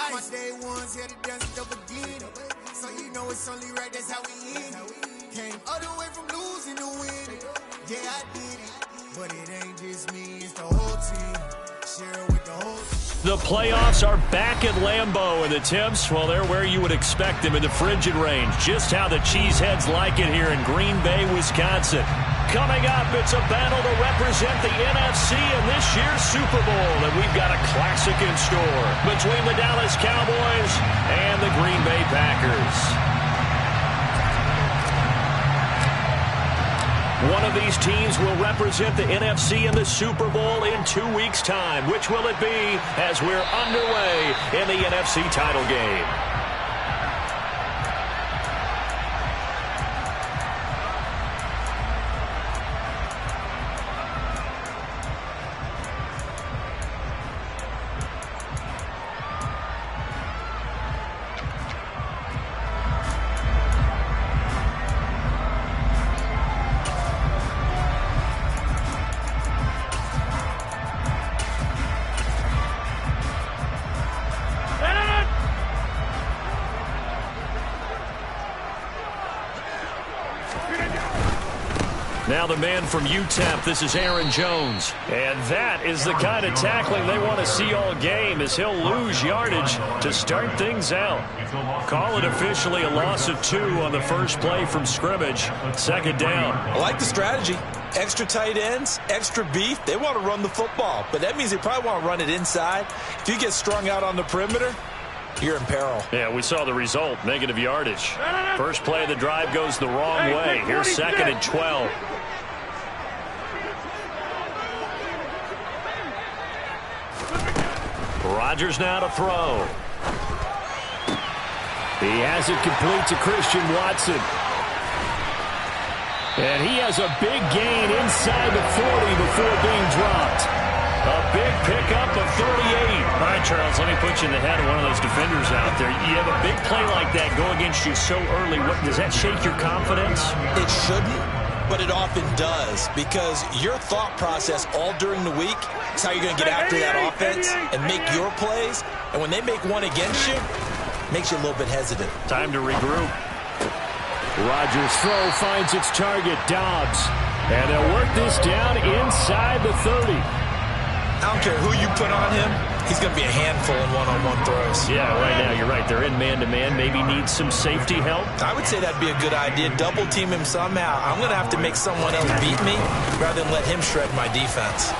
My day ones here to dance at the beginning. So you know it's only right, that's how we end it. Came all the way from losing to winning. Yeah, I did it. But it ain't just me, it's the whole team. Share it with the whole team. The playoffs are back at Lambeau, and the temps, well, they're where you would expect them in the frigid range. Just how the Cheeseheads like it here in Green Bay, Wisconsin. Coming up, it's a battle to represent the NFC in this year's Super Bowl, and we've got a classic in store between the Dallas Cowboys and the Green Bay Packers. One of these teams will represent the NFC in the Super Bowl in 2 weeks' time. Which will it be as we're underway in the NFC title game? Now the man from UTEP, this is Aaron Jones. And that is the kind of tackling they want to see all game, as he'll lose yardage to start things out. Call it officially a loss of 2 on the first play from scrimmage. Second down. I like the strategy. Extra tight ends, extra beef. They want to run the football, but that means they probably want to run it inside. If you get strung out on the perimeter, you're in peril. Yeah, we saw the result, negative yardage. First play of the drive goes the wrong way. Here's 2nd and 12. Rodgers now to throw. He has it complete to Christian Watson. And he has a big gain inside the 40 before being dropped. A big pickup of 38. All right, Charles, let me put you in the head of one of those defenders out there. You have a big play like that go against you so early. Does that shake your confidence? It shouldn't, but it often does, because your thought process all during the week is how you're going to get after that offense and make your plays. And when they make one against you, it makes you a little bit hesitant. Time to regroup. Rodgers' throw finds its target, Dobbs. And they'll work this down inside the 30. I don't care who you put on him. He's going to be a handful in one-on-one throws. Yeah, right now, you're right. They're in man-to-man. Maybe needs some safety help. I would say that'd be a good idea. Double team him somehow. I'm going to have to make someone else beat me rather than let him shred my defense.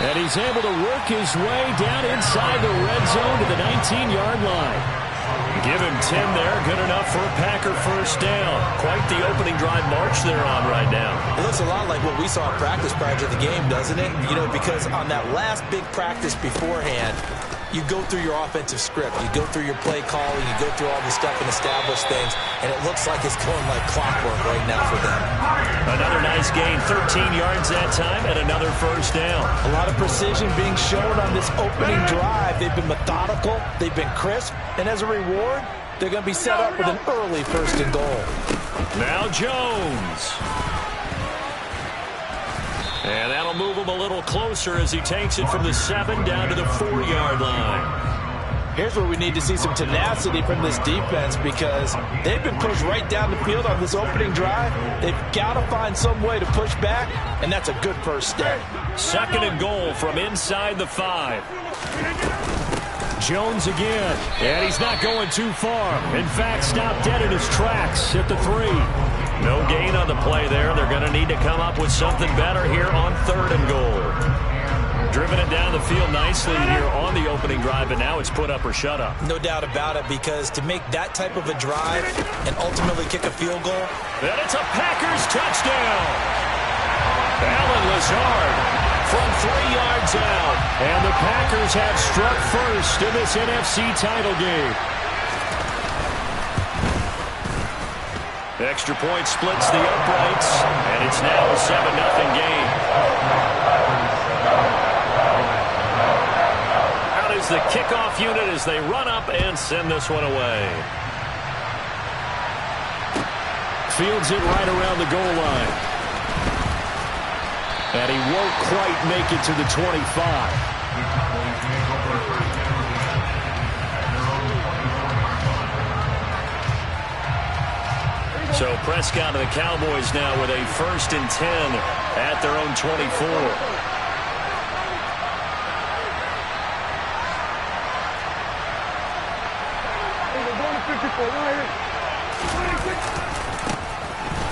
And he's able to work his way down inside the red zone to the 19-yard line. Give him 10 there. Good enough for a Packer first down. Quite the opening drive march they're on right now. It looks a lot like what we saw at practice prior to the game, doesn't it? You know, because on that last big practice beforehand, you go through your offensive script. You go through your play calling. You go through all the stuff and establish things. And it looks like it's going like clockwork right now for them. Another nice gain. 13 yards that time and another first down. A lot of precision being shown on this opening drive. They've been methodical. They've been crisp. And as a reward, they're going to be set up with an early 1st and goal. Now Jones. And that'll move him a little closer as he takes it from the 7 down to the 4-yard line. Here's where we need to see some tenacity from this defense, because they've been pushed right down the field on this opening drive. They've got to find some way to push back, and that's a good first step. 2nd and goal from inside the 5. Jones again, and he's not going too far. In fact, stopped dead in his tracks at the 3. No gain on the play there. They're going to need to come up with something better here on 3rd and goal. Driven it down the field nicely here on the opening drive, and now it's put up or shut up. No doubt about it, because to make that type of a drive and ultimately kick a field goal. And it's a Packers touchdown. Allen Lazard from 3 yards out. And the Packers have struck first in this NFC title game. Extra point splits the uprights, and it's now a 7-0 game. Out is the kickoff unit as they run up and send this one away. Fields it right around the goal line. And he won't quite make it to the 25. Prescott and the Cowboys now with a 1st and 10 at their own 24.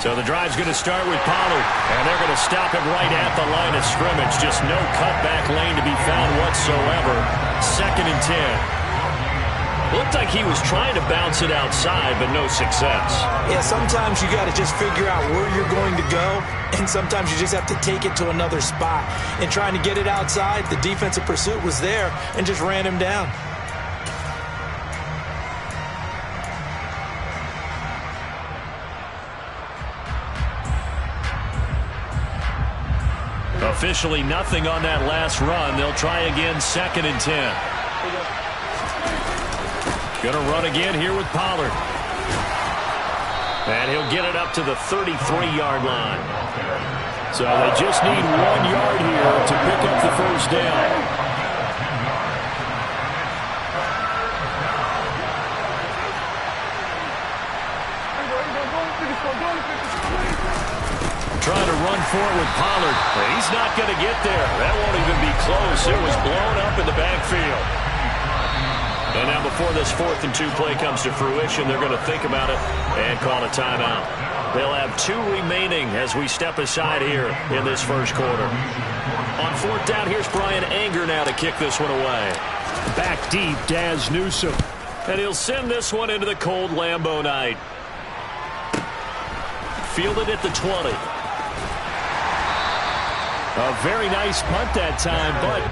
So the drive's going to start with Pollard, and they're going to stop it right at the line of scrimmage. Just no cutback lane to be found whatsoever. 2nd and 10. Looked like he was trying to bounce it outside, but no success. Yeah, sometimes you got to just figure out where you're going to go, and sometimes you just have to take it to another spot. And trying to get it outside, the defensive pursuit was there and just ran him down. Officially nothing on that last run. They'll try again, 2nd and 10. Gonna run again here with Pollard. And he'll get it up to the 33-yard line. So they just need 1 yard here to pick up the 1st down. Trying to run forward with Pollard. He's not going to get there. That won't even be close. It was blown up in the backfield. And now before this 4th and 2 play comes to fruition, they're going to think about it and call a timeout. They'll have 2 remaining as we step aside here in this 1st quarter. On 4th down, here's Brian Anger now to kick this one away. Back deep, Daz Newsome. And he'll send this one into the cold Lambeau night. Fielded at the 20. A very nice punt that time, but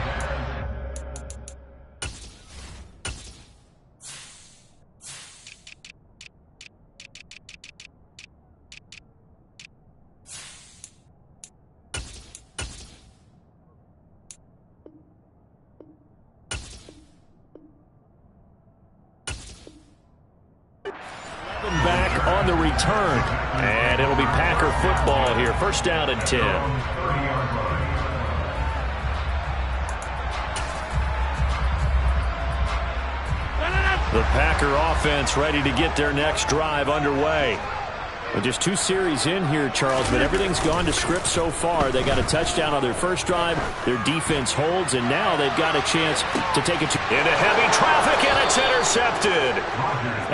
back on the return. And it'll be Packer football here. 1st down and 10. The Packer offense ready to get their next drive underway. Well, just 2 series in here, Charles, but everything's gone to script so far. They got a touchdown on their 1st drive. Their defense holds, and now they've got a chance to take it into heavy traffic, and it's intercepted.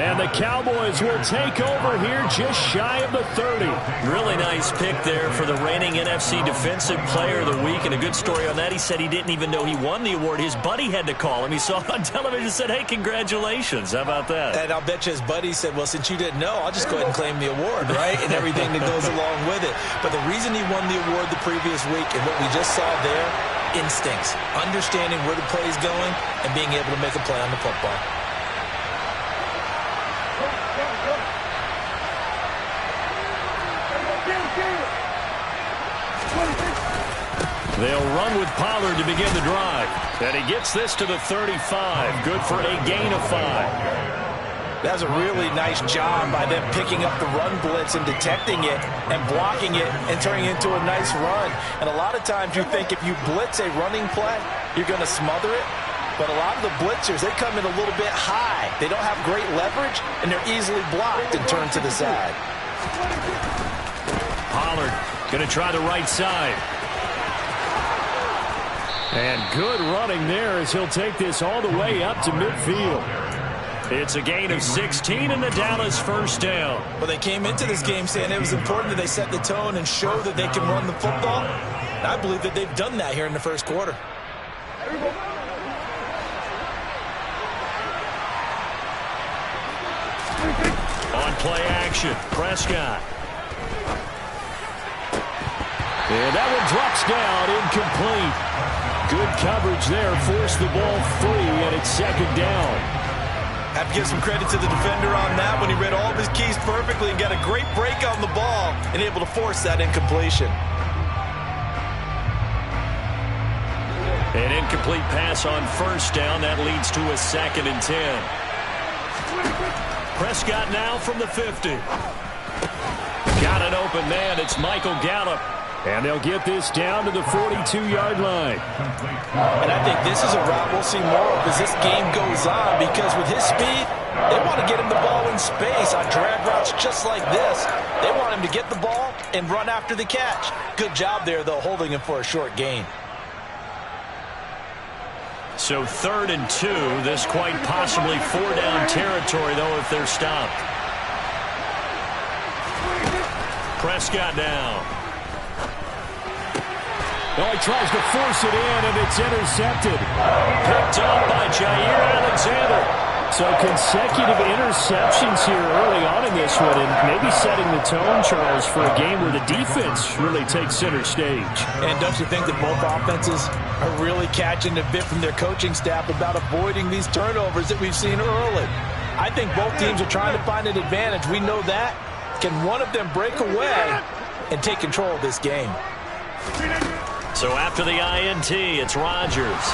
And the Cowboys will take over here just shy of the 30. Really nice pick there for the reigning NFC Defensive Player of the Week, and a good story on that. He said he didn't even know he won the award. His buddy had to call him. He saw it on television and said, hey, congratulations. How about that? And I'll bet you his buddy said, well, since you didn't know, I'll just go ahead and claim the award. Right, and everything that goes along with it. But the reason he won the award the previous week and what we just saw there, instincts, understanding where the play is going and being able to make a play on the football. They'll run with Pollard to begin the drive. And he gets this to the 35. Good for a gain of 5. That was a really nice job by them picking up the run blitz and detecting it and blocking it and turning it into a nice run. And a lot of times you think if you blitz a running play, you're going to smother it. But a lot of the blitzers, they come in a little bit high. They don't have great leverage, and they're easily blocked and turned to the side. Pollard going to try the right side. And good running there as he'll take this all the way up to midfield. It's a gain of 16 and the Dallas 1st down. Well, they came into this game saying it was important that they set the tone and show that they can run the football. And I believe that they've done that here in the 1st quarter. On play action, Prescott. And that one drops down, incomplete. Good coverage there, forced the ball free, and it's 2nd down. Have to give some credit to the defender on that when he read all of his keys perfectly and got a great break on the ball and able to force that incompletion. An incomplete pass on 1st down. That leads to a 2nd and 10. Prescott now from the 50. Got an open man. It's Michael Gallup. And they'll get this down to the 42-yard line. And I think this is a route we'll see more of as this game goes on, because with his speed, they want to get him the ball in space on drag routes just like this. They want him to get the ball and run after the catch. Good job there, though, holding him for a short gain. So 3rd and 2. This quite possibly 4-down territory, though, if they're stopped. Prescott now. Oh, he tries to force it in, and it's intercepted. Picked up by Jair Alexander. So consecutive interceptions here early on in this one, and maybe setting the tone, Charles, for a game where the defense really takes center stage. And don't you think that both offenses are really catching a bit from their coaching staff about avoiding these turnovers that we've seen early? I think both teams are trying to find an advantage. We know that. Can one of them break away and take control of this game? So after the INT, it's Rodgers.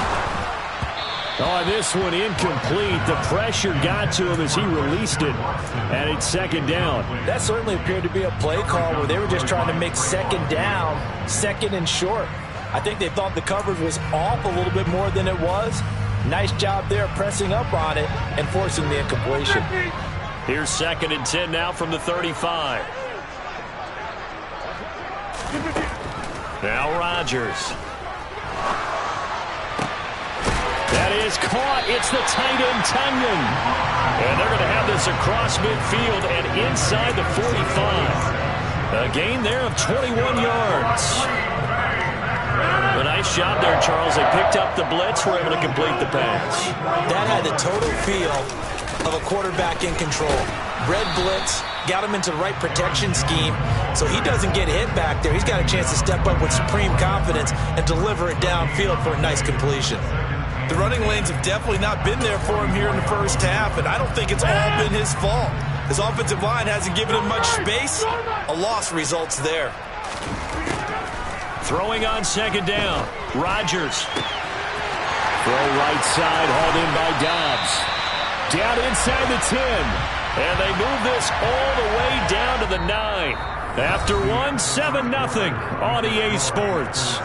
Oh, this one incomplete. The pressure got to him as he released it, and it's 2nd down. That certainly appeared to be a play call where they were just trying to make 2nd down, 2nd and short. I think they thought the coverage was off a little bit more than it was. Nice job there pressing up on it and forcing the incompletion. Here's 2nd and 10 now from the 35. Now Rodgers. That is caught. It's the tight end, Tunyon. And they're going to have this across midfield and inside the 45. A gain there of 21 yards. A nice job there, Charles. They picked up the blitz, were able to complete the pass. That had the total feel of a quarterback in control. Red blitz, got him into the right protection scheme, so he doesn't get hit back there. He's got a chance to step up with supreme confidence and deliver it downfield for a nice completion. The running lanes have definitely not been there for him here in the first half, and I don't think it's all been his fault. His offensive line hasn't given him much space. A loss results there. Throwing on 2nd down. Rodgers. Throw right side, hauled in by Dobbs. Down inside the 10. And they move this all the way down to the 9. After 7-0 on EA Sports.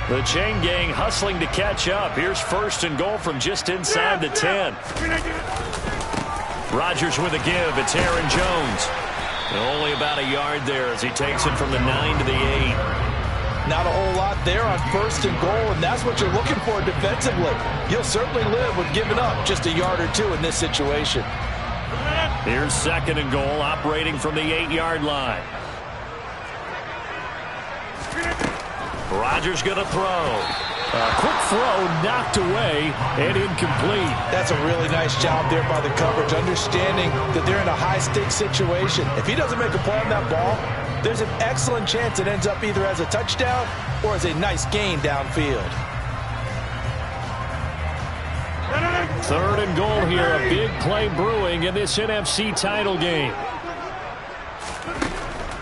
The chain gang hustling to catch up. Here's 1st and goal from just inside the 10. Rodgers with a give. It's Aaron Jones. Only about a yard there as he takes it from the 9 to the 8. Not a whole lot there on 1st and goal, and that's what you're looking for defensively. You'll certainly live with giving up just a yard or 2 in this situation. Here's 2nd and goal, operating from the 8-yard line. Rodgers going to throw. A quick throw knocked away and incomplete. That's a really nice job there by the coverage, understanding that they're in a high-stakes situation. If he doesn't make a play on that ball, there's an excellent chance it ends up either as a touchdown or as a nice gain downfield. 3rd and goal here. A big play brewing in this NFC title game.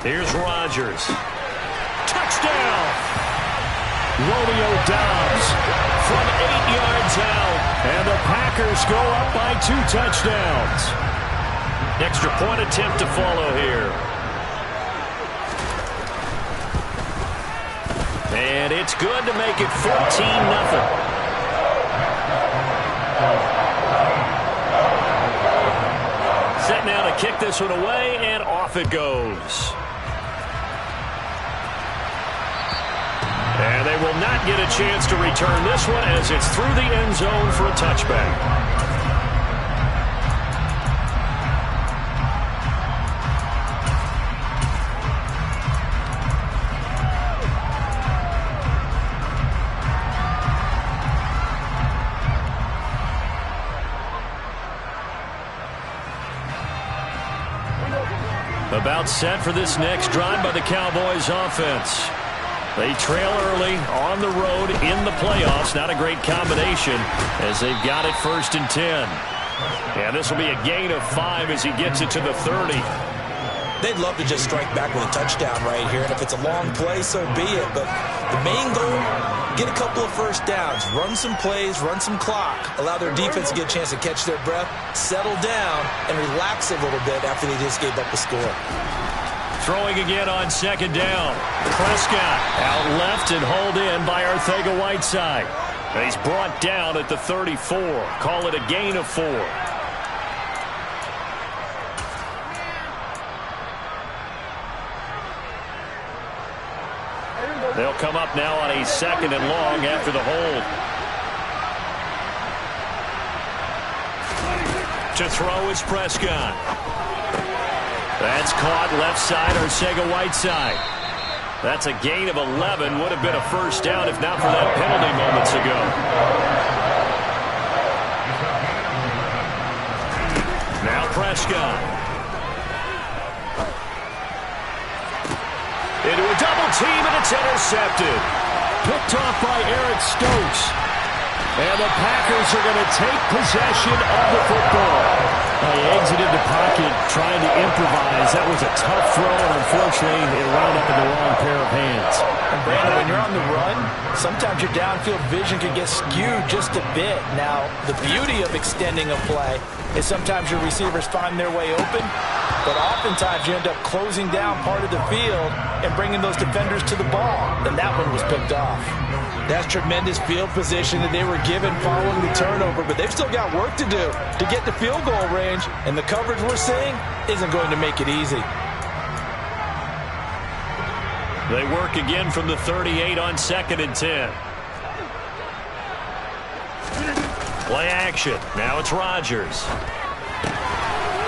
Here's Rodgers. Touchdown! Romeo Dobbs from 8 yards out. And the Packers go up by 2 touchdowns. Extra point attempt to follow here. And it's good to make it 14-0. Set now to kick this one away, and off it goes. And they will not get a chance to return this one as it's through the end zone for a touchback. About set for this next drive by the Cowboys offense. They trail early on the road in the playoffs. Not a great combination as they've got it 1st and 10. And this will be a gain of 5 as he gets it to the 30. They'd love to just strike back with a touchdown right here, and if it's a long play, so be it. But the main goal, get a couple of first downs, run some plays, run some clock, allow their defense to get a chance to catch their breath, settle down, and relax a little bit after they just gave up a score. Throwing again on second down. Prescott out left and hauled in by Arcega-Whiteside. He's brought down at the 34. Call it a gain of 4. They'll come up now on a 2nd and long after the hold. To throw is Prescott. That's caught left side, Arcega-Whiteside. That's a gain of 11. Would have been a first down if not for that penalty moments ago. Now Prescott. Into a double team, and it's intercepted. Picked off by Eric Stokes. And the Packers are going to take possession of the football. He exited the pocket trying to improvise. That was a tough throw, and unfortunately, it wound up in the wrong pair of hands. And Brandon, when you're on the run, sometimes your downfield vision can get skewed just a bit. Now, the beauty of extending a play is sometimes your receivers find their way open, but oftentimes you end up closing down part of the field and bringing those defenders to the ball. And that one was picked off. That's tremendous field position that they were given following the turnover, but they've still got work to do to get to field goal range, and the coverage we're seeing isn't going to make it easy. They work again from the 38 on 2nd and 10. Play action. Now it's Rodgers.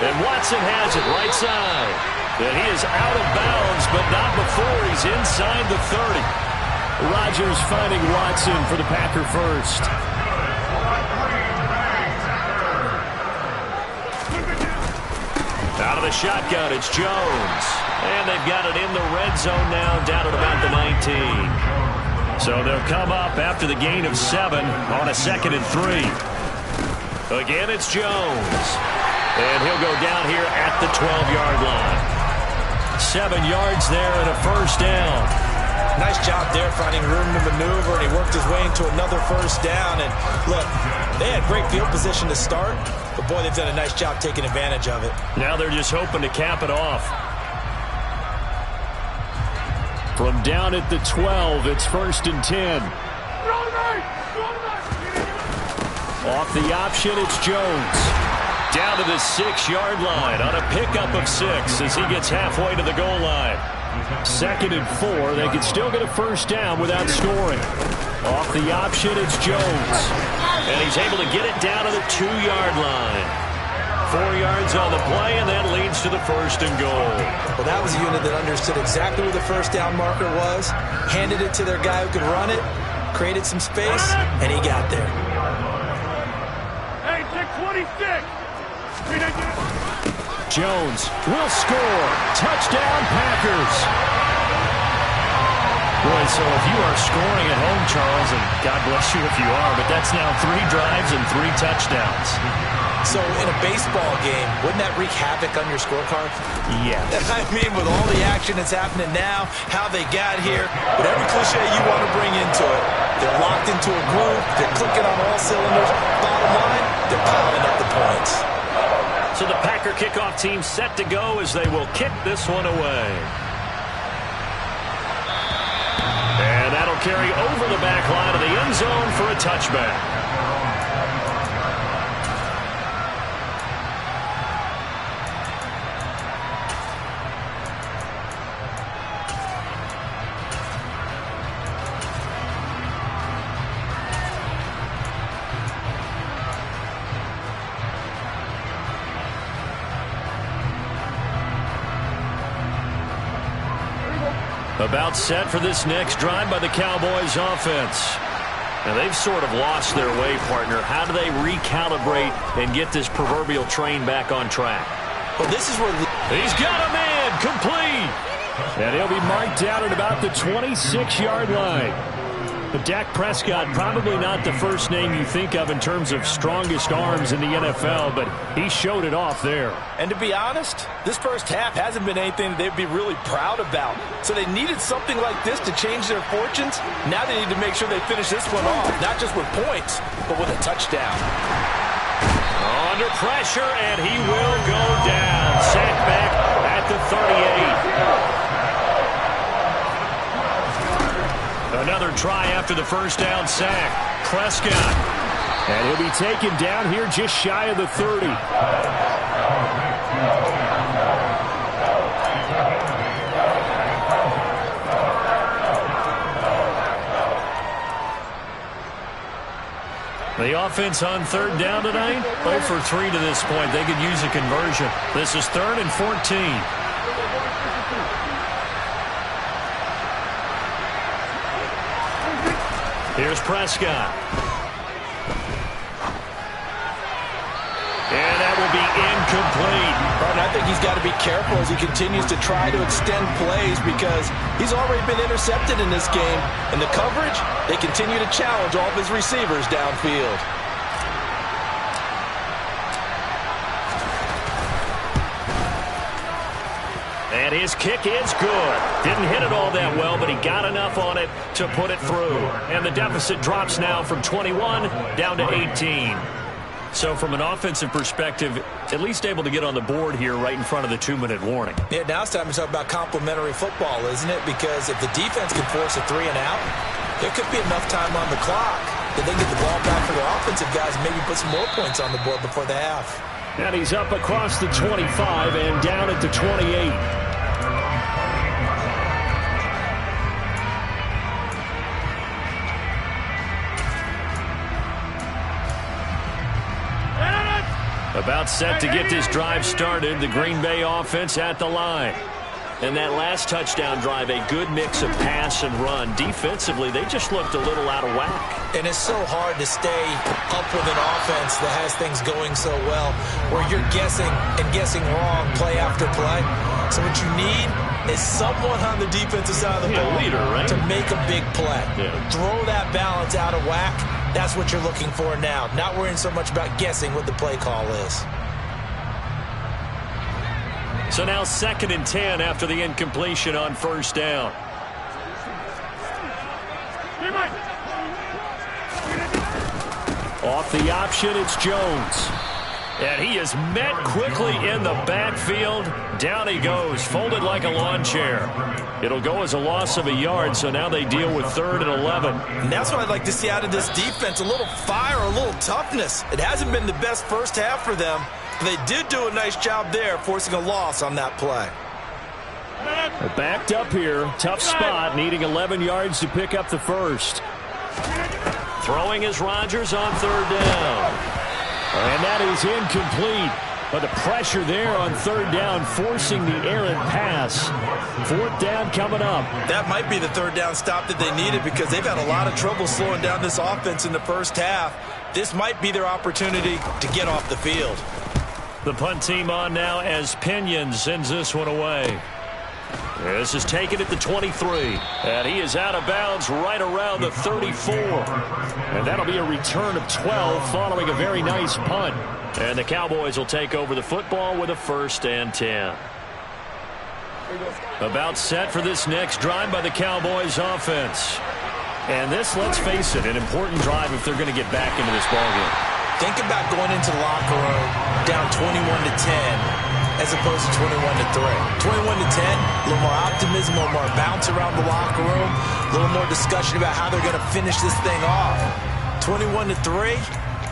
And Watson has it right side. And he is out of bounds, but not before he's inside the 30. Rodgers finding Watson for the Packer first. Out of the shotgun, it's Jones. And they've got it in the red zone now, down at about the 19. So they'll come up after the gain of 7 on a 2nd and 3. Again, it's Jones. And he'll go down here at the 12-yard line. 7 yards there and a first down. Nice job there finding room to maneuver, and he worked his way into another first down. And look, they had great field position to start, but boy, they've done a nice job taking advantage of it. Now they're just hoping to cap it off. From down at the 12, it's 1st and 10. Off the option, it's Jones. Down to the 6-yard line on a pickup of 6 as he gets halfway to the goal line. 2nd and 4. They can still get a first down without scoring. Off the option, it's Jones. And he's able to get it down to the 2-yard line. 4 yards on the play, and that leads to the 1st and goal. Well, that was a unit that understood exactly where the first down marker was, handed it to their guy who could run it, created some space, and he got there. Hey, take 26! Jones will score. Touchdown, Packers. Boy, so if you are scoring at home, Charles, and God bless you if you are, but that's now 3 drives and 3 touchdowns. So in a baseball game, wouldn't that wreak havoc on your scorecard? Yeah. I mean, with all the action that's happening now, how they got here, whatever cliche you want to bring into it, they're locked into a groove, they're clicking on all cylinders. Bottom line, they're piling up the points. So the Packer kickoff team set to go as they will kick this one away. And that'll carry over the back line of the end zone for a touchback. About set for this next drive by the Cowboys offense. And they've sort of lost their way, partner. How do they recalibrate and get this proverbial train back on track? Well, this is where he's got a man complete. And he'll be marked down at about the 26-yard line. But Dak Prescott, probably not the first name you think of in terms of strongest arms in the NFL, but he showed it off there. And to be honest, this first half hasn't been anything they'd be really proud about. So they needed something like this to change their fortunes. Now they need to make sure they finish this one off, not just with points, but with a touchdown. Under pressure, and he will go down. Sacked back at the 38. Another try after the first down sack. Prescott. And he'll be taken down here just shy of the 30. The offense on third down tonight, 0 for 3 to this point. They could use a conversion. This is 3rd and 14. Here's Prescott. And that will be incomplete. And I think he's got to be careful as he continues to try to extend plays because he's already been intercepted in this game. And the coverage, they continue to challenge all of his receivers downfield. And his kick is good. Didn't hit it all that well, but he got enough on it to put it through. And the deficit drops now from 21 down to 18. So from an offensive perspective, at least able to get on the board here right in front of the 2-minute warning. Yeah, now it's time to talk about complementary football, isn't it? Because if the defense can force a 3 and out, there could be enough time on the clock that they get the ball back for their offensive guys and maybe put some more points on the board before the half. And he's up across the 25 and down at the 28. About set to get this drive started, the Green Bay offense at the line. And that last touchdown drive, a good mix of pass and run. Defensively, they just looked a little out of whack. And it's so hard to stay up with an offense that has things going so well, where you're guessing and guessing wrong play after play. So what you need is someone on the defensive side of the ball leader, right? to make a big play. Yeah. Throw that balance out of whack. That's what you're looking for now. Not worrying so much about guessing what the play call is. So now 2nd and 10 after the incompletion on first down. Off the option, it's Jones. And he is met quickly in the backfield. Down he goes, folded like a lawn chair. It'll go as a loss of a yard, so now they deal with 3rd and 11. And that's what I'd like to see out of this defense, a little fire, a little toughness. It hasn't been the best first half for them, but they did do a nice job there, forcing a loss on that play. They're backed up here, tough spot, needing 11 yards to pick up the first. Throwing is Rodgers on 3rd down. And that is incomplete. But the pressure there on 3rd down, forcing the errant pass. 4th down coming up. That might be the 3rd down stop that they needed because they've had a lot of trouble slowing down this offense in the first half. This might be their opportunity to get off the field. The punt team on now as Pinion sends this one away. This is taken at the 23. And he is out of bounds right around the 34. And that'll be a return of 12 following a very nice punt. And the Cowboys will take over the football with a 1st and 10. About set for this next drive by the Cowboys offense. And this, let's face it, an important drive if they're going to get back into this ballgame. Think about going into the locker room down 21-10 as opposed to 21-3. 21-10, a little more optimism, a little more bounce around the locker room, a little more discussion about how they're going to finish this thing off. 21-3,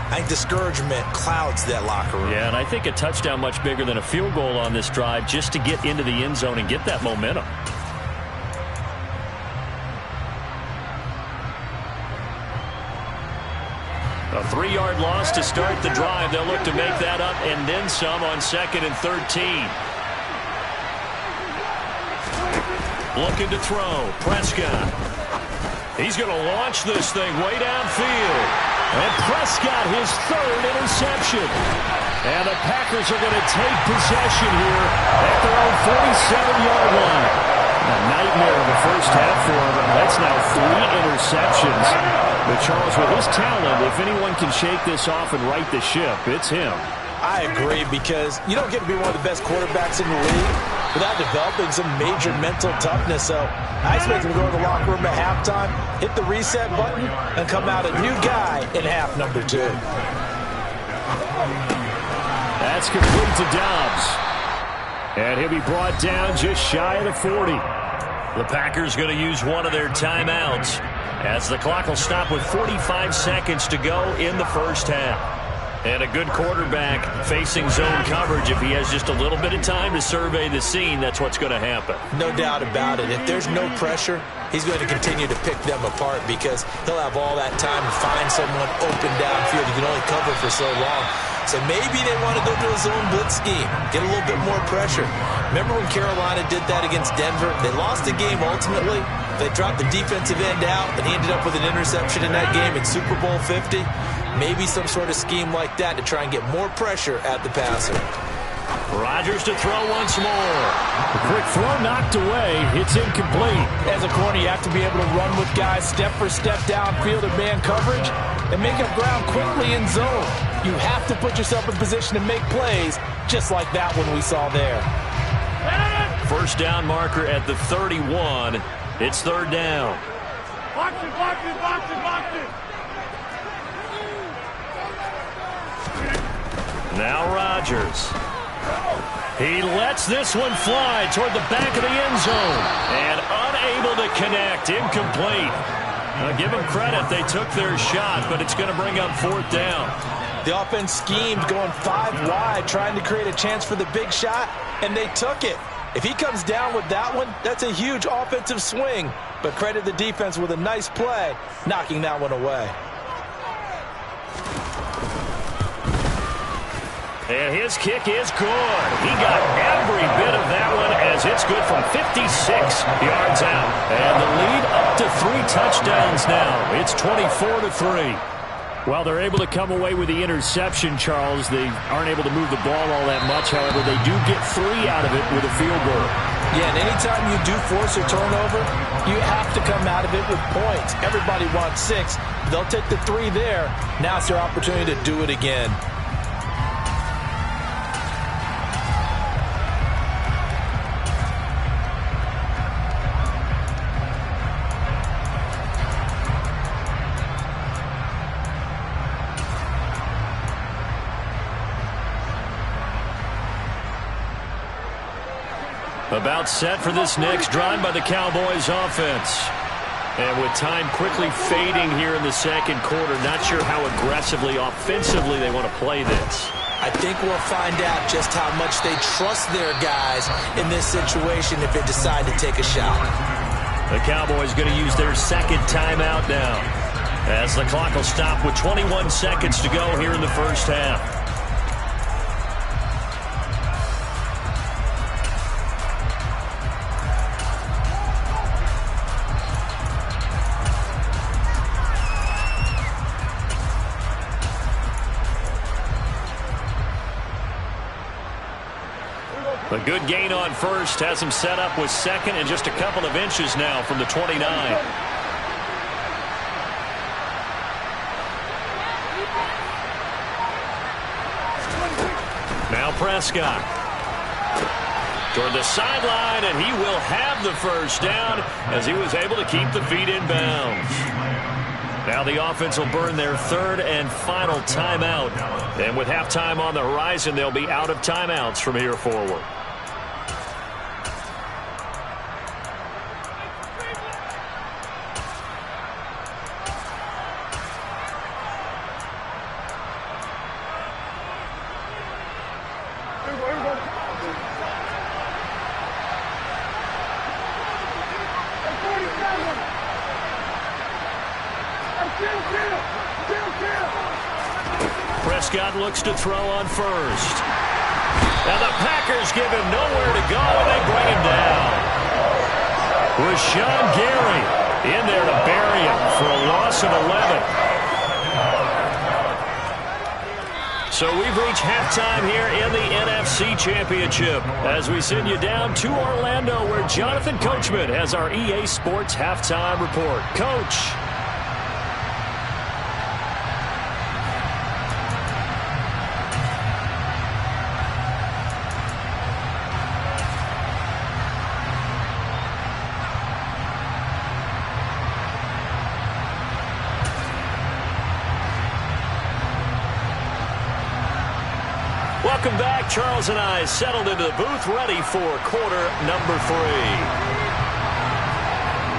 I think discouragement clouds that locker room. Yeah, and I think a touchdown much bigger than a field goal on this drive just to get into the end zone and get that momentum. A 3-yard loss to start the drive. They'll look to make that up and then some on 2nd and 13. Looking to throw. Prescott. He's going to launch this thing way downfield. And Prescott, his 3rd interception. And the Packers are going to take possession here at their own 47-yard line. A nightmare of a first half for him. That's now 3 interceptions. But Charles, with his talent, if anyone can shake this off and right the ship, it's him. I agree, because you don't get to be one of the best quarterbacks in the league without developing some major mental toughness. So I expect him to go to the locker room at halftime, hit the reset button, and come out a new guy in half number 2. That's complete to Dobbs. And he'll be brought down just shy of the 40. The Packers going to use one of their timeouts as the clock will stop with 45 seconds to go in the first half. And a good quarterback facing zone coverage, if he has just a little bit of time to survey the scene, that's what's going to happen. No doubt about it. If there's no pressure, he's going to continue to pick them apart, because he'll have all that time to find someone open downfield. He can only cover for so long. So maybe they want to go to a zone blitz scheme, get a little bit more pressure. Remember when Carolina did that against Denver? They lost the game ultimately. They dropped the defensive end out, and he ended up with an interception in that game in Super Bowl 50. Maybe some sort of scheme like that to try and get more pressure at the passer. Rodgers to throw once more. A quick throw knocked away. It's incomplete. As a corner, you have to be able to run with guys step for step downfield in man coverage and make up ground quickly in zone. You have to put yourself in position to make plays, just like that one we saw there. First down marker at the 31. It's third down. Box it. Now Rodgers. He lets this one fly toward the back of the end zone. And unable to connect. Incomplete. Now give them credit. They took their shot, but it's going to bring up fourth down. The offense schemed going 5 wide, trying to create a chance for the big shot, and they took it. If he comes down with that one, that's a huge offensive swing. But credit the defense with a nice play, knocking that one away. And his kick is good. He got every bit of that one as it's good from 56 yards out. And the lead up to 3 touchdowns now. It's 24-3. Well, they're able to come away with the interception, Charles. They aren't able to move the ball all that much. However, they do get 3 out of it with a field goal. Yeah, and anytime you do force a turnover, you have to come out of it with points. Everybody wants 6. They'll take the 3 there. Now it's their opportunity to do it again. About set for this next drive by the Cowboys offense. And with time quickly fading here in the second quarter, not sure how aggressively, offensively they want to play this. I think we'll find out just how much they trust their guys in this situation if they decide to take a shot. The Cowboys going to use their second timeout now, as the clock will stop with 21 seconds to go here in the first half. A good gain on first has him set up with second and just a couple of inches now from the 29. Now Prescott toward the sideline, and he will have the first down as he was able to keep the feet in bounds. Now the offense will burn their third and final timeout. And with halftime on the horizon, they'll be out of timeouts from here forward. Prescott looks to throw on first. Now the Packers give him nowhere to go, and they bring him down. Rashawn Gary in there to bury him for a loss of 11. So we've reached halftime here in the NFC Championship as we send you down to Orlando where Jonathan Coachman has our EA Sports Halftime Report. Coach. Welcome back. Charles and I settled into the booth, ready for quarter number 3.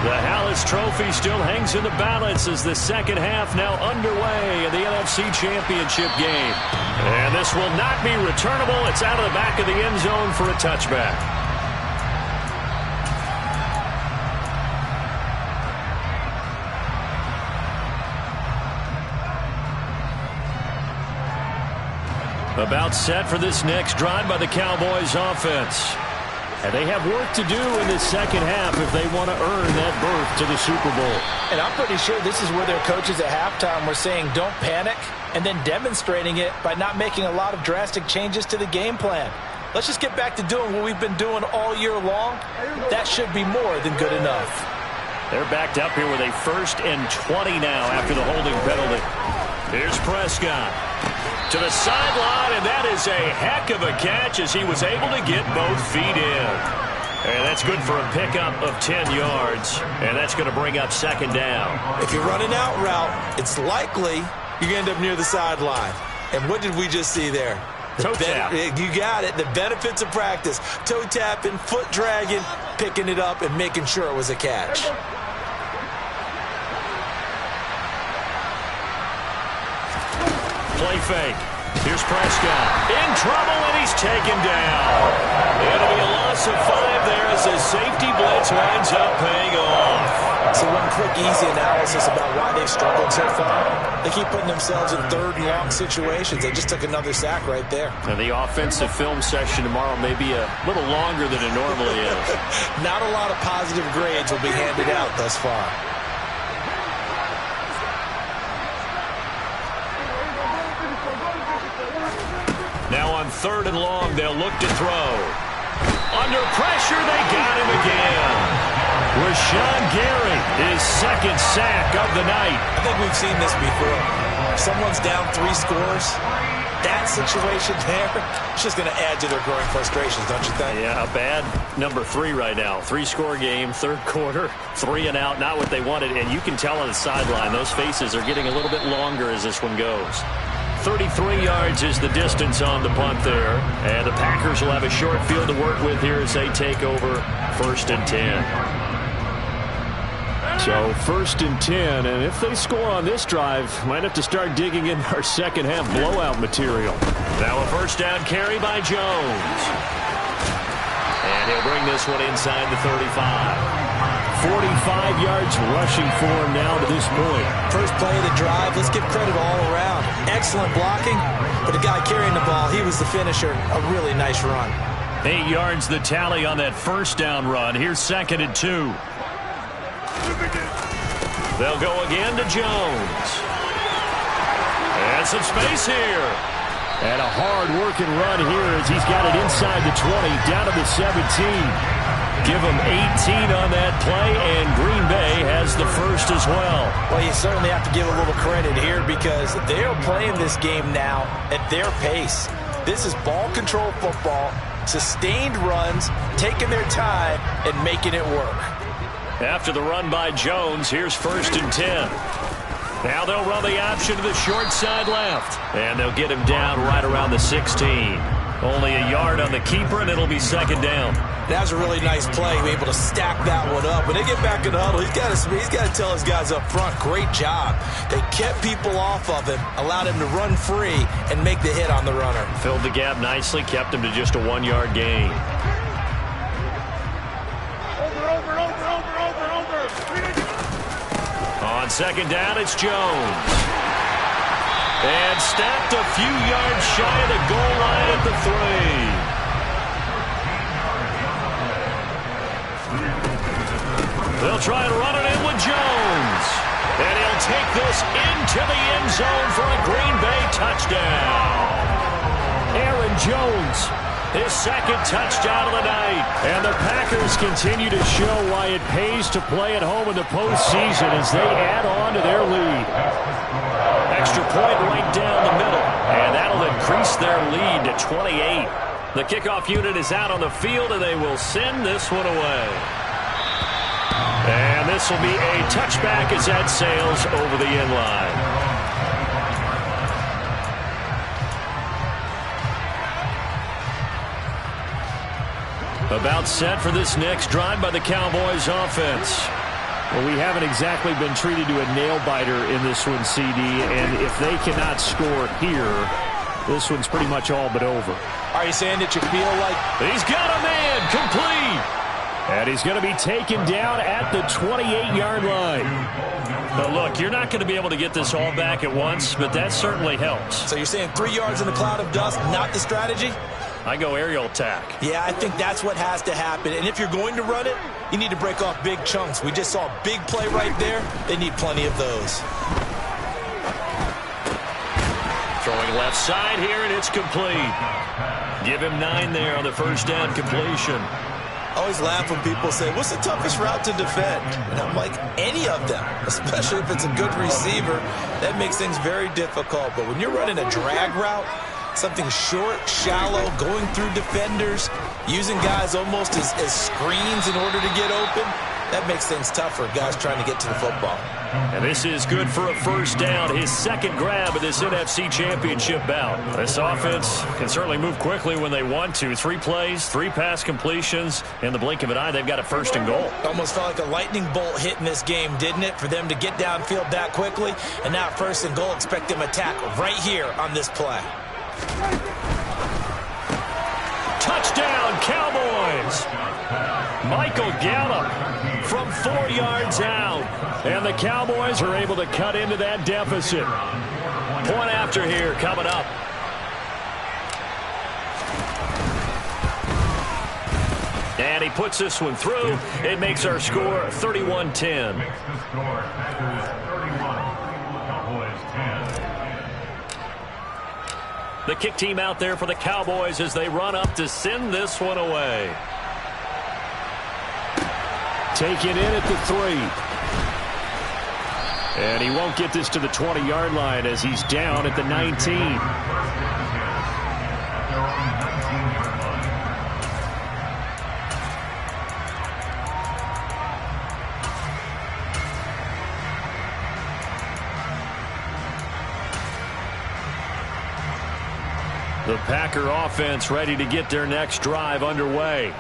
The Hallis Trophy still hangs in the balance as the second half now underway in the NFC Championship game. And this will not be returnable. It's out of the back of the end zone for a touchback. About set for this next drive by the Cowboys offense. And they have work to do in the second half if they want to earn that berth to the Super Bowl. And I'm pretty sure this is where their coaches at halftime were saying don't panic and then demonstrating it by not making a lot of drastic changes to the game plan. Let's just get back to doing what we've been doing all year long. That should be more than good enough. They're backed up here with a 1st and 20 now after the holding penalty. Here's Prescott. To the sideline, and that is a heck of a catch as he was able to get both feet in. And that's good for a pickup of 10 yards, and that's going to bring up second down. If you run an out route, it's likely you're going to end up near the sideline. And what did we just see there? Toe tap. You got it. The benefits of practice. Toe tapping, foot dragging, picking it up, and making sure it was a catch. Play fake. Here's Prescott. In trouble, and he's taken down. It'll be a loss of 5 there as the safety blitz winds up paying off. So one quick, easy analysis about why they've struggled so far. They keep putting themselves in 3rd and long situations. They just took another sack right there. And the offensive film session tomorrow may be a little longer than it normally is. Not a lot of positive grades will be handed out thus far. Now on 3rd and long, they'll look to throw. Under pressure, they got him again. Rashawn Gary, his 2nd sack of the night. I think we've seen this before. If someone's down 3 scores, that situation there, it's just going to add to their growing frustrations, don't you think? Yeah, a bad number 3 right now. 3-score game, 3rd quarter, 3 and out, not what they wanted. And you can tell on the sideline, those faces are getting a little bit longer as this one goes. 33 yards is the distance on the punt there. And the Packers will have a short field to work with here as they take over 1st and 10. So 1st and 10, and if they score on this drive, might have to start digging in our second half blowout material. Now a 1st down carry by Jones. And he'll bring this one inside the 35. 45 yards rushing for him now to this point. First play of the drive, let's give credit all around. Excellent blocking, but the guy carrying the ball, he was the finisher. A really nice run. 8 yards the tally on that 1st down run. Here's 2nd and 2. They'll go again to Jones. And some space here. And a hard-working run here as he's got it inside the 20, down to the 17. Give them 18 on that play, and Green Bay has the 1st as well. Well, you certainly have to give a little credit here because they're playing this game now at their pace. This is ball control football, sustained runs, taking their time, and making it work. After the run by Jones, here's 1st and 10. Now they'll run the option to the short side left, and they'll get him down right around the 16. Only a yard on the keeper, and it'll be 2nd down. That was a really nice play, able to stack that one up. When they get back in the huddle, he's got to tell his guys up front, great job. They kept people off of him, allowed him to run free, and make the hit on the runner. Filled the gap nicely, kept him to just a 1-yard gain. On 2nd down, it's Jones. And snapped a few yards shy of the goal line at the 3. They'll try and run it in with Jones. And he'll take this into the end zone for a Green Bay touchdown. Aaron Jones, his second touchdown of the night. And the Packers continue to show why it pays to play at home in the postseason as they add on to their lead. Extra point right down the middle, and that'll increase their lead to 28. The kickoff unit is out on the field, and they will send this one away. And this will be a touchback as that sails over the end line. About set for this next drive by the Cowboys offense. Well, we haven't exactly been treated to a nail-biter in this one, CD, and if they cannot score here, this one's pretty much all but over. Are you saying that you feel like... He's got a man complete. And he's going to be taken down at the 28-yard line. Now, look, you're not going to be able to get this all back at once, but that certainly helps. So you're saying 3 yards in a cloud of dust, not the strategy? I go aerial attack. Yeah, I think that's what has to happen. And if you're going to run it, you need to break off big chunks. We just saw a big play right there. They need plenty of those. Throwing left side here, and it's complete. Give him 9 there on the first down completion. I always laugh when people say, what's the toughest route to defend? And I'm like, any of them, especially if it's a good receiver. That makes things very difficult. But when you're running a drag route, something short, shallow, going through defenders, using guys almost as screens in order to get open, that makes things tough for guys trying to get to the football. And this is good for a first down, his second grab of this NFC Championship bout. This offense can certainly move quickly when they want to. 3 plays, 3 pass completions. In the blink of an eye, they've got a first and goal. Almost felt like a lightning bolt hit in this game, didn't it? For them to get downfield that quickly. And now first and goal, expect them to attack right here on this play. Touchdown, Cowboys! Michael Gallup from 4 yards out. And the Cowboys are able to cut into that deficit. Point after here coming up. And he puts this one through. It makes our score 31-10. The kick team out there for the Cowboys as they run up to send this one away. Taken in at the 3. And he won't get this to the 20-yard line as he's down at the 19. The Packer offense ready to get their next drive underway.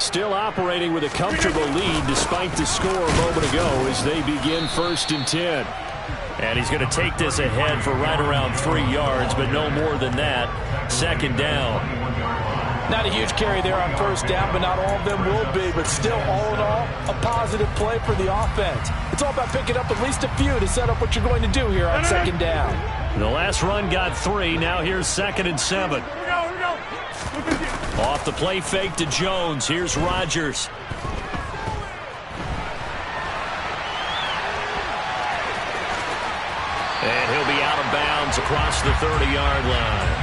Still operating with a comfortable lead despite the score a moment ago as they begin 1st and 10. And he's going to take this ahead for right around 3 yards, but no more than that. 2nd down. Not a huge carry there on first down, but not all of them will be. But still, all in all, a positive play for the offense. It's all about picking up at least a few to set up what you're going to do here on 2nd down. The last run got 3. Now here's 2nd and 7. Off the play fake to Jones. Here's Rodgers. And he'll be out of bounds across the 30-yard line.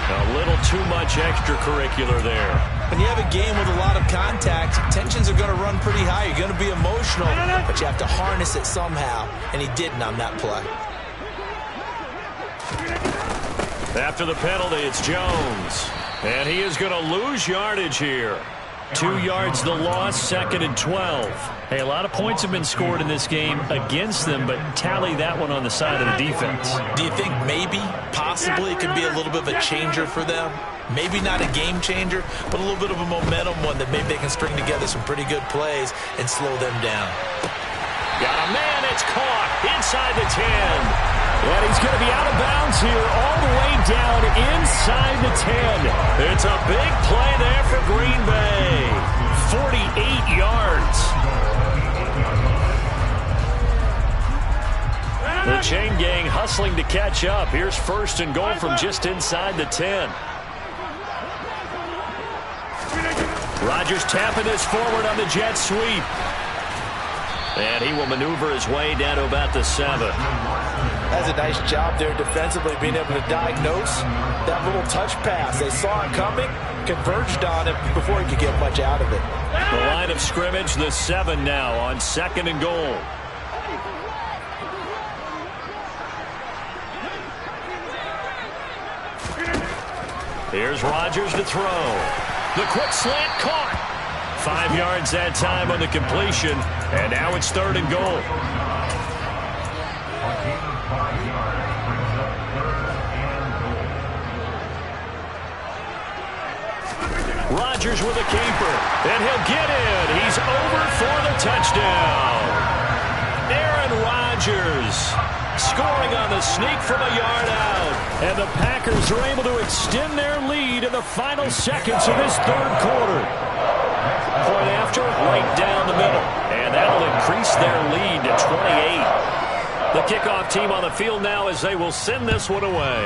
A little too much extracurricular there. When you have a game with a lot of contact, tensions are going to run pretty high. You're going to be emotional, but you have to harness it somehow, and he didn't on that play. After the penalty, it's Jones. And he is going to lose yardage here. 2 yards the loss, 2nd and 12. Hey, a lot of points have been scored in this game against them, but tally that one on the side of the defense. Do you think maybe, possibly, it could be a little bit of a changer for them? Maybe not a game changer, but a little bit of a momentum one that maybe they can string together some pretty good plays and slow them down. Got a man, it's caught inside the 10. And he's going to be out of bounds here all the way down inside the 10. It's a big play there for Green Bay. 48 yards. The chain gang hustling to catch up. Here's 1st and goal from just inside the 10. Rodgers tapping this forward on the jet sweep. And he will maneuver his way down to about the 7. That's a nice job there defensively, being able to diagnose that little touch pass. They saw it coming, converged on it before he could get much out of it. The line of scrimmage, the 7 now on 2nd and goal. Here's Rodgers to throw. The quick slant caught. 5 yards that time on the completion, and now it's 3rd and goal. Rodgers with a keeper, and he'll get in. He's over for the touchdown. Aaron Rodgers scoring on the sneak from a yard out. And the Packers are able to extend their lead in the final seconds of this 3rd quarter. Point after, right down the middle. And that'll increase their lead to 28. The kickoff team on the field now as they will send this one away.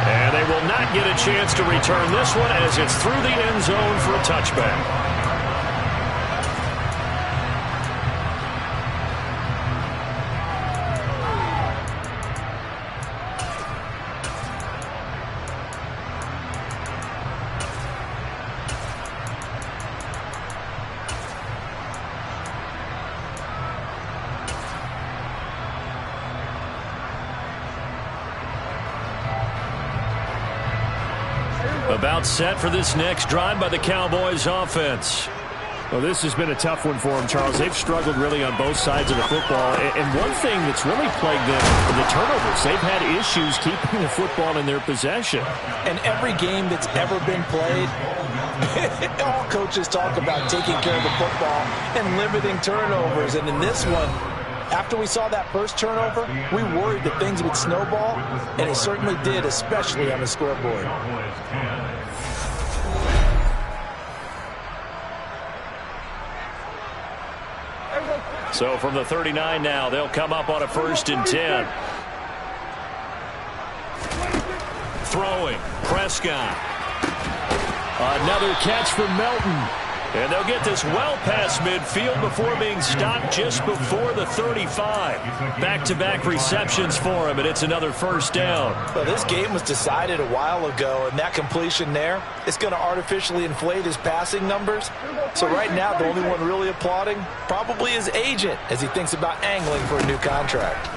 And they will not get a chance to return this one as it's through the end zone for a touchback. About set for this next drive by the Cowboys offense. Well, this has been a tough one for them, Charles. They've struggled really on both sides of the football. And one thing that's really plagued them are the turnovers. They've had issues keeping the football in their possession. And every game that's ever been played, all coaches talk about taking care of the football and limiting turnovers. And in this one, after we saw that first turnover, we worried that things would snowball, and it certainly did, especially on the scoreboard. So from the 39 now, they'll come up on a 1st and 10. Throwing, Prescott. Another catch from Melton. And they'll get this well past midfield before being stopped just before the 35. Back-to-back receptions for him, and it's another 1st down. Well, this game was decided a while ago, and that completion there is going to artificially inflate his passing numbers. So right now, the only one really applauding probably his agent as he thinks about angling for a new contract.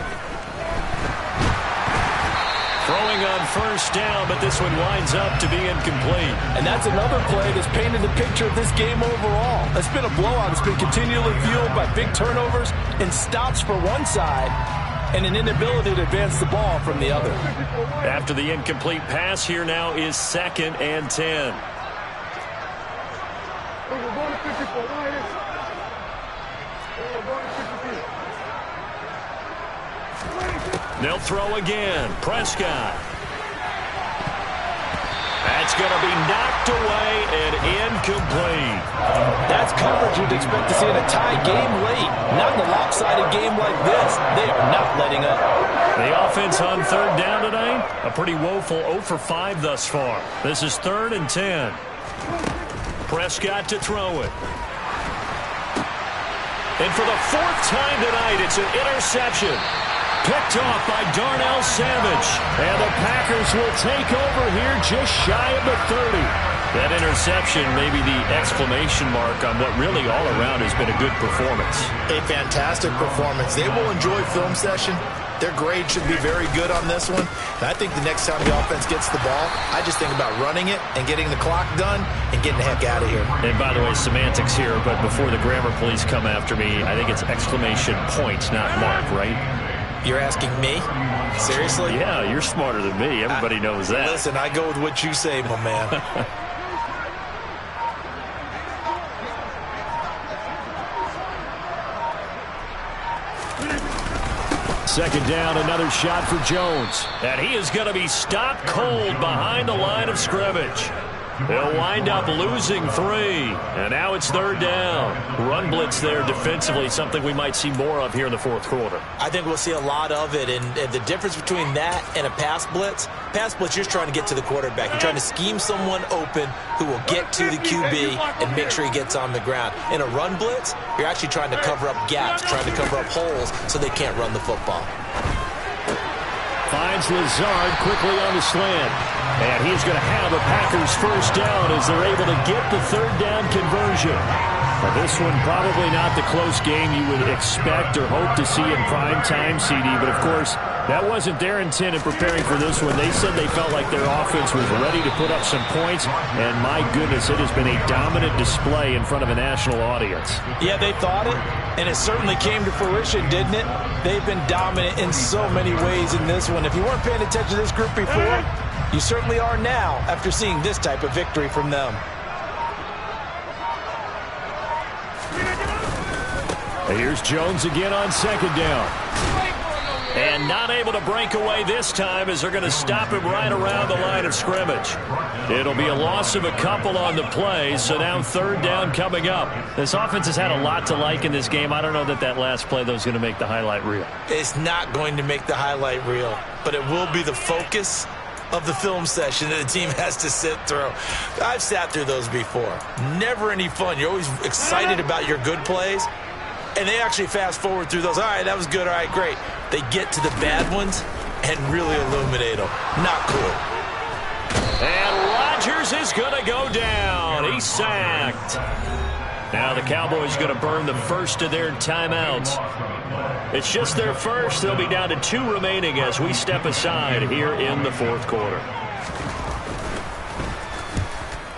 Throwing on 1st down, but this one winds up to be incomplete. And that's another play that's painted the picture of this game overall. It's been a blowout. It's been continually fueled by big turnovers and stops for one side and an inability to advance the ball from the other. After the incomplete pass, here now is 2nd and 10. They'll throw again. Prescott. That's going to be knocked away and incomplete. That's coverage you'd expect to see in a tie game late. Not in a lopsided game like this. They are not letting up. The offense on 3rd down tonight, a pretty woeful 0 for 5 thus far. This is 3rd and 10. Prescott to throw it. And for the 4th time tonight, it's an interception. Picked off by Darnell Savage. And the Packers will take over here just shy of the 30. That interception may be the exclamation mark on what really all around has been a good performance. A fantastic performance. They will enjoy film session. Their grade should be very good on this one. And I think the next time the offense gets the ball, I just think about running it and getting the clock done and getting the heck out of here. And by the way, semantics here, but before the grammar police come after me, I think it's exclamation point, not mark, right? You're asking me? Seriously? Yeah, you're smarter than me. Everybody knows that. Listen, I go with what you say, my man. Second down, another shot for Jones. And he is going to be stopped cold behind the line of scrimmage. They'll wind up losing 3. And now it's 3rd down. Run blitz there defensively, something we might see more of here in the 4th quarter. I think we'll see a lot of it. And the difference between that and a pass blitz, you're just trying to get to the quarterback. You're trying to scheme someone open who will get to the QB and make sure he gets on the ground. In a run blitz, you're actually trying to cover up gaps, trying to cover up holes so they can't run the football. Finds Lazard quickly on the slant. And he's going to have a Packers 1st down as they're able to get the 3rd down conversion. Now this one probably not the close game you would expect or hope to see in prime time, CD. But, of course, that wasn't their intent in preparing for this one. They said they felt like their offense was ready to put up some points. And, my goodness, it has been a dominant display in front of a national audience. Yeah, they thought it, and it certainly came to fruition, didn't it? They've been dominant in so many ways in this one. If you weren't paying attention to this group before, you certainly are now after seeing this type of victory from them. Here's Jones again on 2nd down. And not able to break away this time as they're going to stop him right around the line of scrimmage. It'll be a loss of a couple on the play, so now 3rd down coming up. This offense has had a lot to like in this game. I don't know that last play, though, is going to make the highlight reel. It's not going to make the highlight reel, but it will be the focus of the film session that the team has to sit through. I've sat through those before. Never any fun. You're always excited about your good plays, and they actually fast forward through those. All right, that was good. All right, great. They get to the bad ones and really illuminate them. Not cool. And Rodgers is going to go down. He's sacked. Now the Cowboys going to burn the first of their timeouts. It's just their first. They'll be down to 2 remaining as we step aside here in the 4th quarter.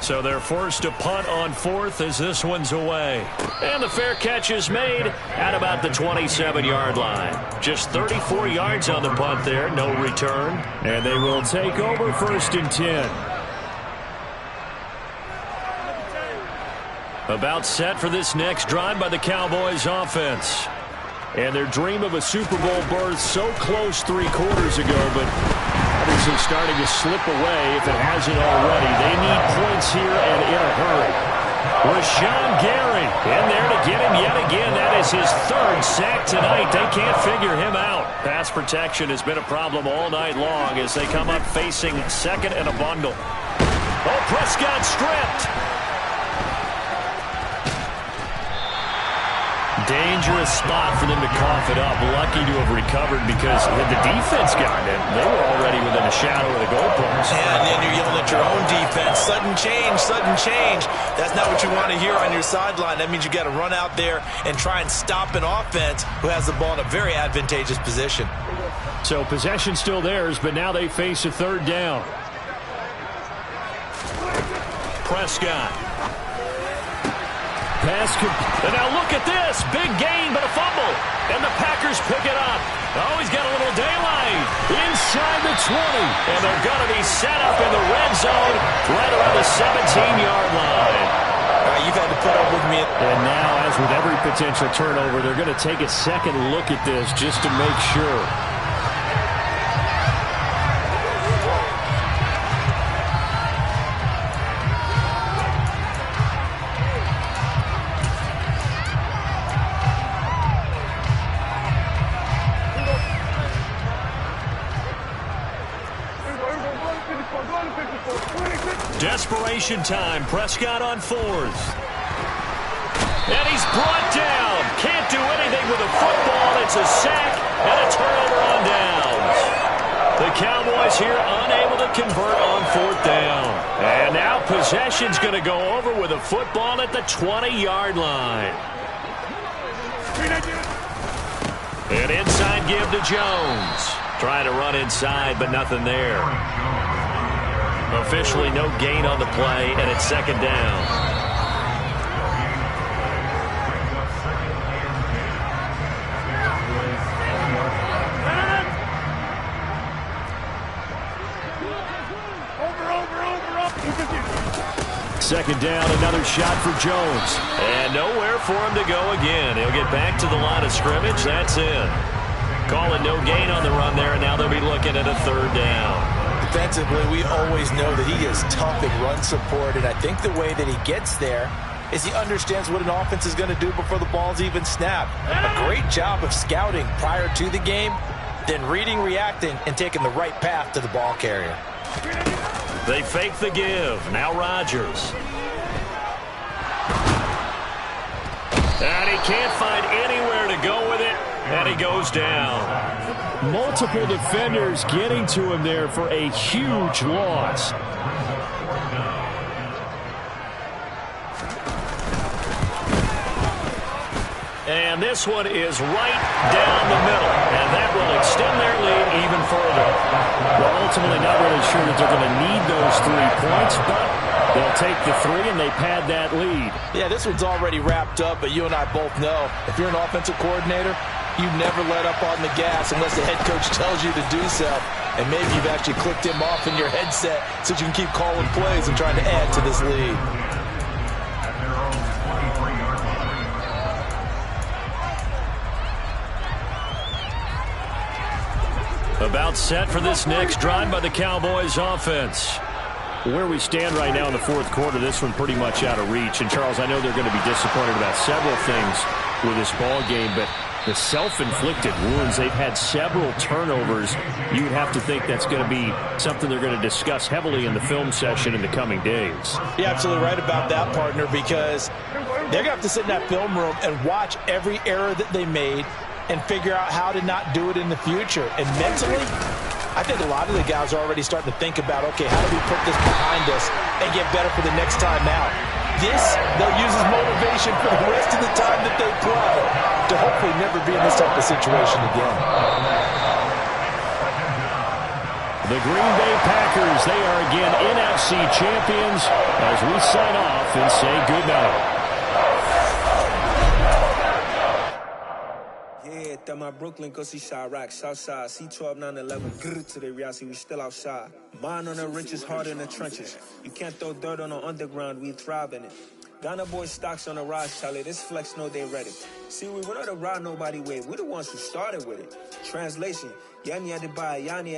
So they're forced to punt on 4th as this one's away. And the fair catch is made at about the 27-yard line. Just 34 yards on the punt there, no return. And they will take over 1st and 10. About set for this next drive by the Cowboys offense. And their dream of a Super Bowl berth so close 3 quarters ago, but obviously starting to slip away if it hasn't already. They need points here and in a hurry. Rashawn Gary in there to get him yet again. That is his 3rd sack tonight. They can't figure him out. Pass protection has been a problem all night long as they come up facing 2nd and a bundle. Oh, Prescott stripped. Dangerous spot for them to cough it up. Lucky to have recovered because had the defense gotten it, they were already within a shadow of the goalpost. Yeah, and then you're yelling at your own defense. Sudden change, sudden change. That's not what you want to hear on your sideline. That means you got to run out there and try and stop an offense who has the ball in a very advantageous position. So possession still theirs, but now they face a 3rd down. Prescott. And now look at this. Big gain, but a fumble. And the Packers pick it up. Oh, he's got a little daylight. Inside the 20. And they're going to be set up in the red zone right around the 17-yard line. All right, you've had to put up with me. And now, as with every potential turnover, they're going to take a second look at this just to make sure. Desperation time. Prescott on 4th. And he's brought down. Can't do anything with a football. It's a sack and a turnover on downs. The Cowboys here unable to convert on 4th down. And now possession's going to go over with a football at the 20-yard line. An inside give to Jones. Trying to run inside, but nothing there. Officially no gain on the play, and it's 2nd down. Second down, another shot for Jones. And nowhere for him to go again. He'll get back to the line of scrimmage. That's it. Call it no gain on the run there, and now they'll be looking at a 3rd down. defensively, we always know that he is tough in run support, and I think the way that he gets there is he understands what an offense is going to do before the ball's even snapped. A great job of scouting prior to the game, then reading, reacting, and taking the right path to the ball carrier. They fake the give. Now Rodgers. And he can't find anywhere to go with it, and he goes down. Multiple defenders getting to him there for a huge loss. And this one is right down the middle, and that will extend their lead even further. Well, ultimately not really sure that they're going to need those 3 points, but they'll take the 3 and they pad that lead. Yeah, this one's already wrapped up, but you and I both know if you're an offensive coordinator, you never let up on the gas unless the head coach tells you to do so. And maybe you've actually clicked him off in your headset so you can keep calling plays and trying to add to this lead. About set for this next drive by the Cowboys offense. Where we stand right now in the fourth quarter, this one pretty much out of reach. And, Charles, I know they're going to be disappointed about several things with this ball game, but the self-inflicted wounds, they've had several turnovers. You'd have to think that's going to be something they're going to discuss heavily in the film session in the coming days. You're absolutely right about that, partner, because they're going to have to sit in that film room and watch every error that they made and figure out how to not do it in the future. And mentally, I think a lot of the guys are already starting to think about, okay, how do we put this behind us and get better for the next time out? This, they'll use as motivation for the rest of the time that they play to hopefully never be in this type of situation again. The Green Bay Packers, they are again NFC champions as we sign off and say goodnight. My Brooklyn, go see Chirac, Southside, C12, 911, grrr to the reality, we still outside. Mine on the richest, heart in the trenches. You can't throw dirt on the underground, we thrive in it. Ghana boys stocks on the rise, Charlie, this flex know they ready. See, we were not a ride nobody wave, we the ones who started with it. Translation, Yani had to buy, Yani